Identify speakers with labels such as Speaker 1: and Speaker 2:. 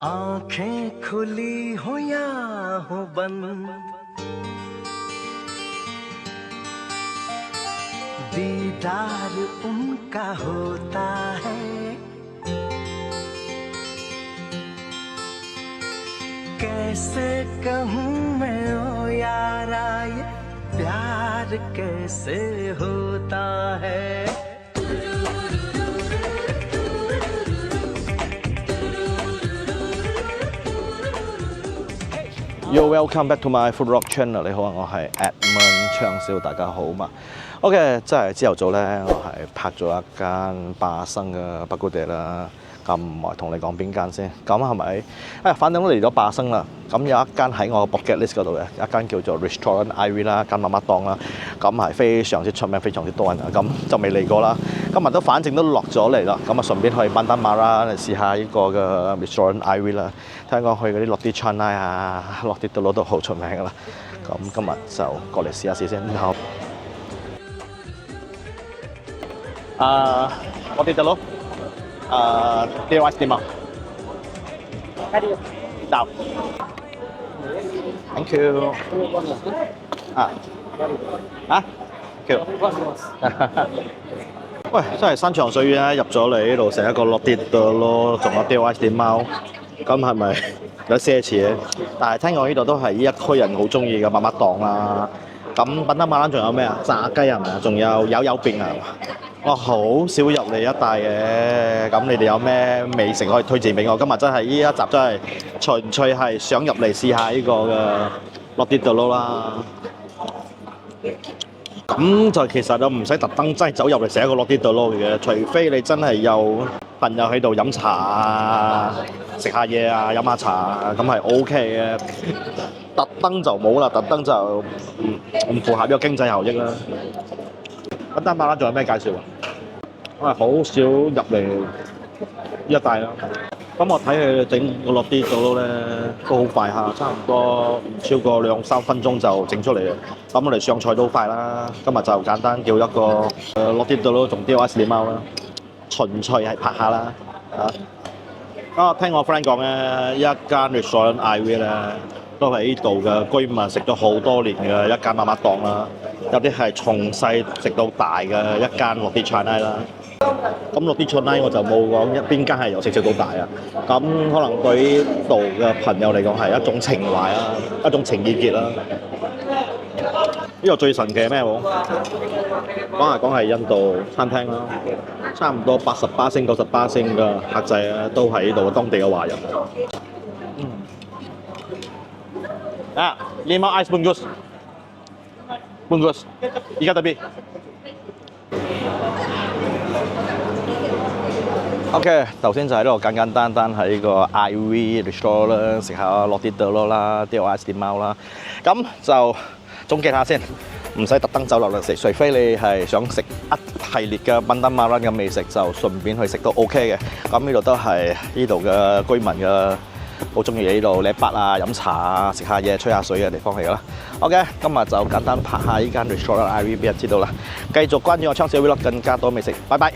Speaker 1: आंखें खुली हो या हो बंद, दीदार उनका होता है। कैसे कहूँ मैं ओ यारा, ये प्यार कैसे होता है।
Speaker 2: Yo, welcome back to my food vlog channel。你好啊，我係 Edmond 暢少，大家好嘛。OK， 即係朝頭早咧，我係拍咗一間巴生嘅北姑地啦。咁我同你講邊間先？咁係咪？反正都嚟咗巴生啦。咁有一間喺我 bucket list 嗰度嘅，一間叫做 Restaurant Ivy 啦，間媽媽檔啦。咁係非常之出名，非常之多人啊。咁就未嚟過啦。今日都反正都落咗嚟啦。咁啊，順便去班丹馬拉嚟試下呢個嘅 Restaurant Ivy 啦。聽講去嗰啲落啲 Chana 啊，落啲都攞到好出名噶啦。咁今日就過嚟試一試先。好。落啲得咯。Dia ice cream 啊 ，Tao，Thank you。Thank you。喂，真係山長水遠咧，入咗嚟呢度食一個落啲嘅咯，仲有 Dia ice cream 貓，咁係咪有奢侈咧？但係聽講呢度都係呢一區人好中意嘅媽媽檔啦。咁班丹馬拉仲有咩啊？炸雞係咪啊？仲有友餅啊？我好少入嚟一帶嘅，咁你哋有咩美食可以推薦俾我？今日真係呢一集真係純粹係想入嚟試下呢個嘅落啲度咯啦。咁就其實就唔使特登真係走入嚟食一個落啲度咯嘅，除非你真係有朋友喺度飲茶啊、食下嘢啊、飲下茶啊，咁係 OK 嘅。特登就冇啦，特登就唔符合呢個經濟效益啦。班丹馬拉仲有咩介紹啊？我係好少入嚟呢一帶啦。咁我睇佢整個落啲度咧都好快下，差唔多唔超過2-3分鐘就整出嚟嘅。咁我哋上菜都好快啦。今日就簡單叫一個落啲度咯，仲啲 ice cream 貓啦，純粹係拍下啦嚇。聽我 friend 講咧，一間 Restaurant Ivy 咧都係呢度嘅居民食咗好多年嘅一間媽媽檔啦。有啲係從細食到大嘅一間落啲 Chana 啦。咁落啲 Chana 我就冇講邊間係由細食到大啊。咁可能對呢度嘅朋友嚟講係一種情懷啦，一種情意結啦。呢度最神奇係咩喎？講係印度餐廳啦，差唔多80%、90%嘅客仔啊，都係呢度當地嘅華人。5 ice bungkus， 3 tapi。OK， 頭先就喺度簡簡單單喺個 Ivy Restaurant 啦，食下落啲度咯啦，啲 ice cream 貓啦。咁就總結下先，唔使特登走落嚟食，除非你係想食一系列嘅班丹馬拉嘅美食，就順便去食都 OK 嘅。咁呢度都係呢度嘅居民嘅。好中意喺呢度舐筆啊、飲茶啊、食下嘢、吹下水嘅地方嚟㗎啦。OK， 今日就簡單拍下呢間 Restaurant Ivy 俾人知道啦。繼續關注我昌小 Vlog 更加多美食，拜拜。